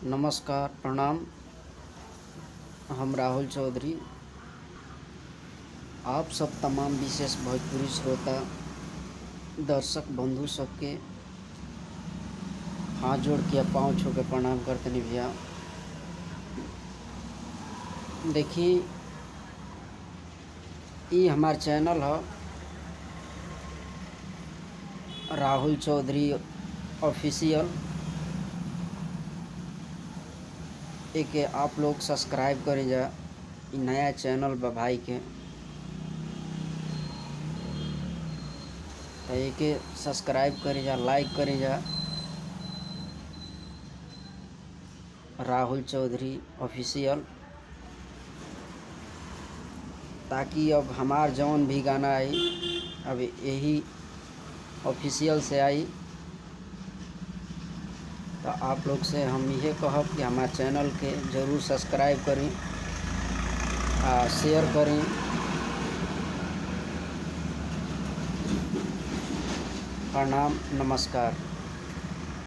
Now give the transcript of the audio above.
नमस्कार, प्रणाम। हम राहुल चौधरी आप सब तमाम विशेष भोजपुरी श्रोता दर्शक बंधु सबके हाथ जोड़ के पाँव छू के प्रणाम करते नहीं भैया। देखिए, ये हमार चैनल है राहुल चौधरी ऑफिशियल। एक आप लोग सब्सक्राइब करें जा। इ नया चैनल बा भाई के, तो एक सब्सक्राइब करें जा, लाइक करें जा। राहुल चौधरी ऑफिशियल, ताकि अब हमार जौन भी गाना आई अब यही ऑफिशियल से आई। तो आप लोग से हम ये कहब कि हमारे चैनल के ज़रूर सब्सक्राइब करें, शेयर करें। प्रणाम, नमस्कार।